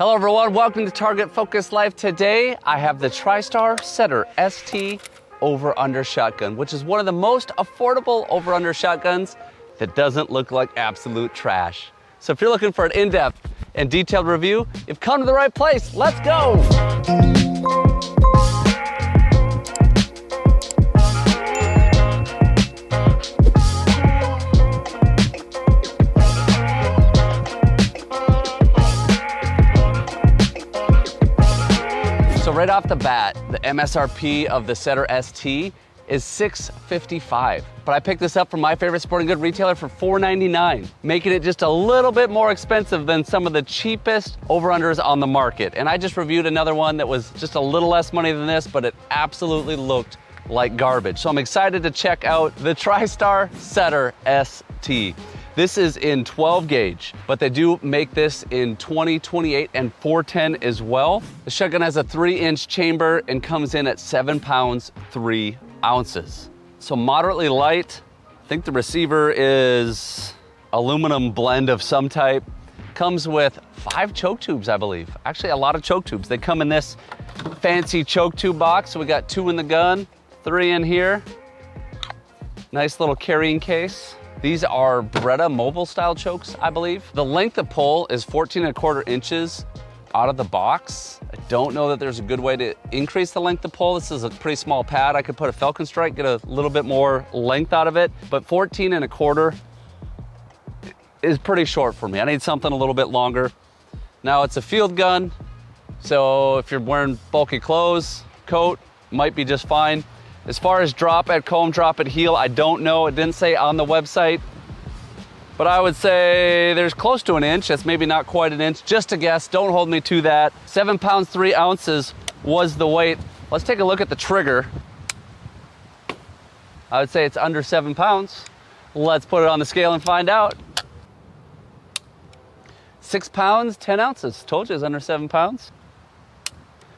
Hello everyone, welcome to Target Focus Live. Today I have the Tristar Setter ST over-under shotgun, which is one of the most affordable over-under shotguns that doesn't look like absolute trash. So if you're looking for an in-depth and detailed review, you've come to the right place. Let's go! So right off the bat, the MSRP of the Setter ST is $655. But I picked this up from my favorite sporting good retailer for $499, making it just a little bit more expensive than some of the cheapest over-unders on the market. And I just reviewed another one that was just a little less money than this, but it absolutely looked like garbage. So I'm excited to check out the Tristar Setter ST. This is in 12 gauge, but they do make this in 20, 28, and 410 as well. The shotgun has a 3-inch chamber and comes in at 7 pounds, 3 ounces. So moderately light. I think the receiver is aluminum blend of some type. Comes with 5 choke tubes, I believe. Actually, a lot of choke tubes. They come in this fancy choke tube box. So we got 2 in the gun, 3 in here. Nice little carrying case. These are Beretta mobile style chokes, I believe. The length of pull is 14¼ inches out of the box. I don't know that there's a good way to increase the length of pull. This is a pretty small pad. I could put a Falcon Strike, get a little bit more length out of it, but 14¼ is pretty short for me. I need something a little bit longer. Now it's a field gun, so if you're wearing bulky clothes, coat, might be just fine. As far as drop at comb, drop at heel, I don't know. It didn't say on the website, but I would say there's close to 1 inch. That's maybe not quite 1 inch. Just a guess, don't hold me to that. 7 pounds, 3 ounces was the weight. Let's take a look at the trigger. I would say it's under 7 pounds. Let's put it on the scale and find out. 6 pounds, 10 ounces. Told you it's under 7 pounds.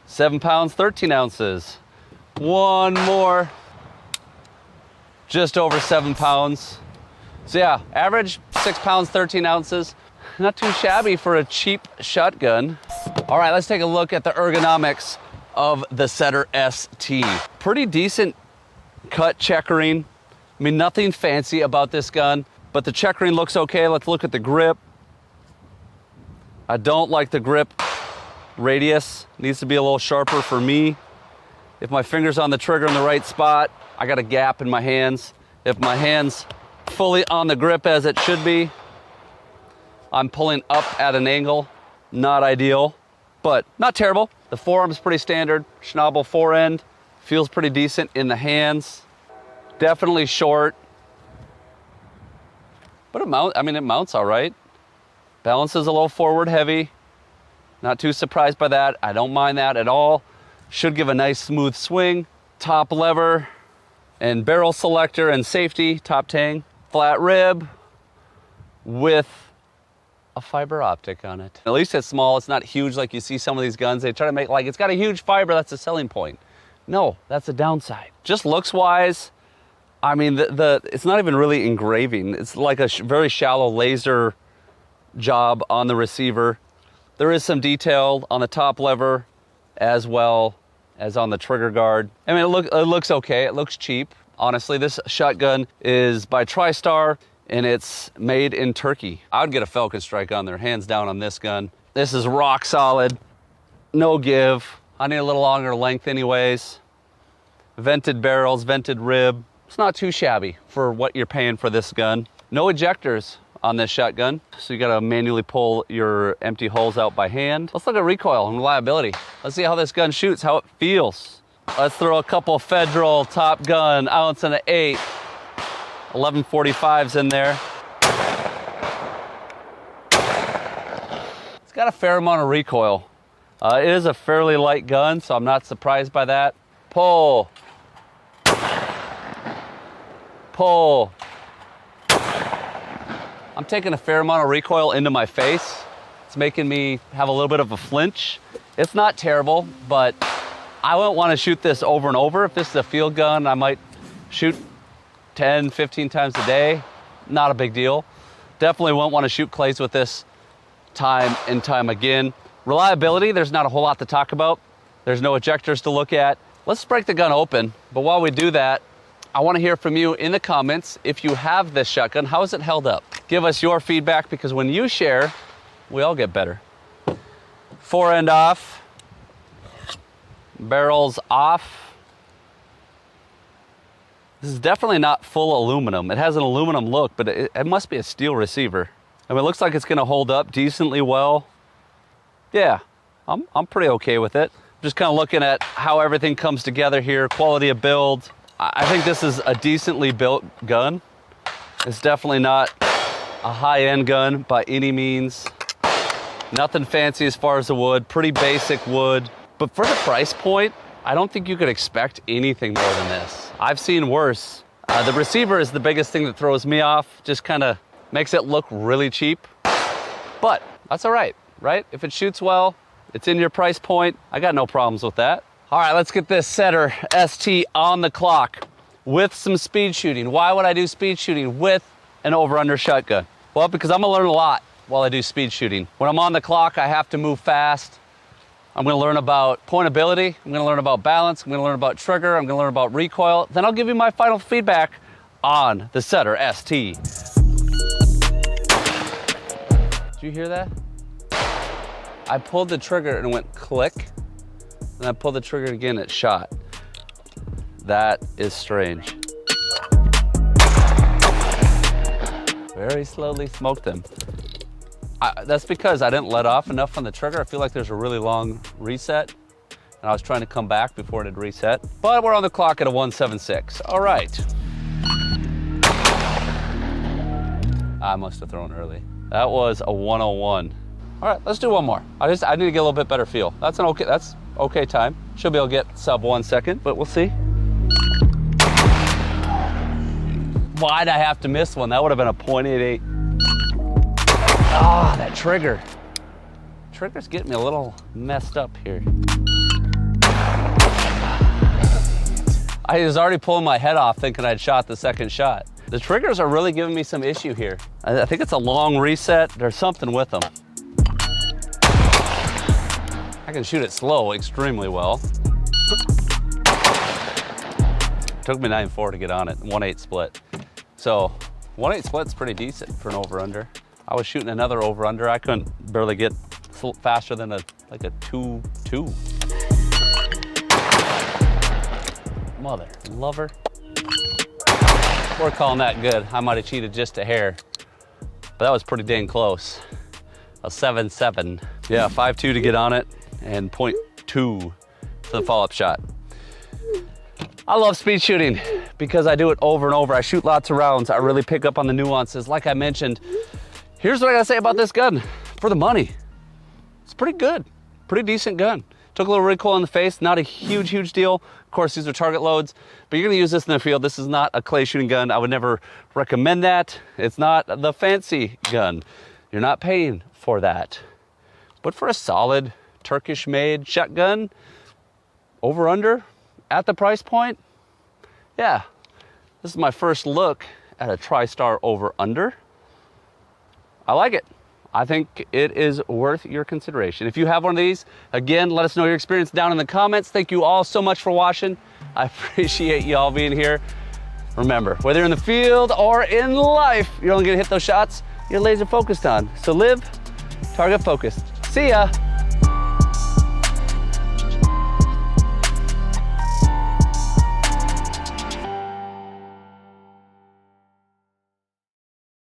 7 pounds, 13 ounces. One more, just over 7 pounds. So yeah, average 6 pounds, 13 ounces. Not too shabby for a cheap shotgun. All right, let's take a look at the ergonomics of the Setter ST. Pretty decent cut checkering. I mean, nothing fancy about this gun, but the checkering looks okay. Let's look at the grip. I don't like the grip radius. Needs to be a little sharper for me. If my finger's on the trigger in the right spot, I got a gap in my hands. If my hand's fully on the grip as it should be, I'm pulling up at an angle. Not ideal, but not terrible. The forearm's pretty standard. Schnabel forend, feels pretty decent in the hands. Definitely short, but it mounts all right. Balance is a little forward heavy. Not too surprised by that. I don't mind that at all. Should give a nice smooth swing. Top lever and barrel selector and safety, top tang. Flat rib with a fiber optic on it. At least it's small, it's not huge like you see some of these guns. They try to make like, it's got a huge fiber, that's a selling point. No, that's a downside. Just looks wise, I mean, it's not even really engraving. It's like a very shallow laser job on the receiver. There is some detail on the top lever as well as on the trigger guard. I mean, it looks okay. It looks cheap. Honestly, this shotgun is by Tristar and it's made in Turkey. I would get a Falcon Strike on there, hands down on this gun. This is rock solid, no give. I need a little longer length anyways. Vented barrels, vented rib. It's not too shabby for what you're paying for this gun. No ejectors on this shotgun, so you gotta manually pull your empty holes out by hand. Let's look at recoil and reliability. Let's see how this gun shoots, how it feels. Let's throw a couple Federal Top Gun 1.8 ounce 1145s in there. It's got a fair amount of recoil. It is a fairly light gun, so I'm not surprised by that. Pull. Pull. I'm taking a fair amount of recoil into my face. It's making me have a little bit of a flinch. It's not terrible, but I wouldn't want to shoot this over and over. If this is a field gun, I might shoot 10, 15 times a day. Not a big deal. Definitely won't want to shoot clays with this time and time again. Reliability, there's not a whole lot to talk about. There's no ejectors to look at. Let's break the gun open. But while we do that, I want to hear from you in the comments. If you have this shotgun, how is it held up? Give us your feedback, because when you share, we all get better. Fore end off, barrels off. This is definitely not full aluminum. It has an aluminum look, but it must be a steel receiver. I mean, it looks like it's gonna hold up decently well. Yeah, I'm pretty okay with it. Just kind of looking at how everything comes together here, quality of build. I think this is a decently built gun. It's definitely not a high-end gun by any means. Nothing fancy as far as the wood, pretty basic wood. But for the price point, I don't think you could expect anything more than this. I've seen worse. The receiver is the biggest thing that throws me off. Just kind of makes it look really cheap. But that's all right, right? If it shoots well, it's in your price point. I got no problems with that. All right, let's get this Setter ST on the clock with some speed shooting. Why would I do speed shooting with an over-under shotgun? Well, because I'm gonna learn a lot while I do speed shooting. When I'm on the clock, I have to move fast. I'm gonna learn about pointability. I'm gonna learn about balance. I'm gonna learn about trigger. I'm gonna learn about recoil. Then I'll give you my final feedback on the Setter ST. Did you hear that? I pulled the trigger and it went click. And I pulled the trigger again, it shot. That is strange. Very slowly smoked them. That's because I didn't let off enough on the trigger. I feel like there's a really long reset, and I was trying to come back before it had reset. But we're on the clock at a 176. All right. I must have thrown early. That was a 101. All right, let's do one more. I need to get a little bit better feel. That's okay time. Should be able to get sub 1 second, but we'll see. Why'd I have to miss one? That would have been a .88. Ah, that trigger. Trigger's getting me a little messed up here. I was already pulling my head off thinking I'd shot the second shot. The triggers are really giving me some issue here. I think it's a long reset. There's something with them. I can shoot it slow extremely well. Took me 9.4 to get on it, 1/8 split. So 1/8 split's pretty decent for an over-under. I was shooting another over-under. I couldn't barely get faster than like a 2.2. Mother lover. We're calling that good. I might have cheated just a hair, but that was pretty dang close. A 7.7. Yeah, 5.2 to get on it and 0.2 for the follow-up shot. I love speed shooting because I do it over and over. I shoot lots of rounds. I really pick up on the nuances. Like I mentioned, here's what I gotta say about this gun. For the money, it's pretty good. Pretty decent gun. Took a little recoil in the face, not a huge deal. Of course, these are target loads, but you're gonna use this in the field. This is not a clay shooting gun. I would never recommend that. It's not the fancy gun. You're not paying for that. But for a solid Turkish made shotgun, over under, at the price point, yeah. This is my first look at a Tristar over under. I like it. I think it is worth your consideration. If you have one of these, again, let us know your experience down in the comments. Thank you all so much for watching. I appreciate you all being here. Remember, whether you're in the field or in life, you're only gonna hit those shots you're laser focused on. So live target focused. See ya.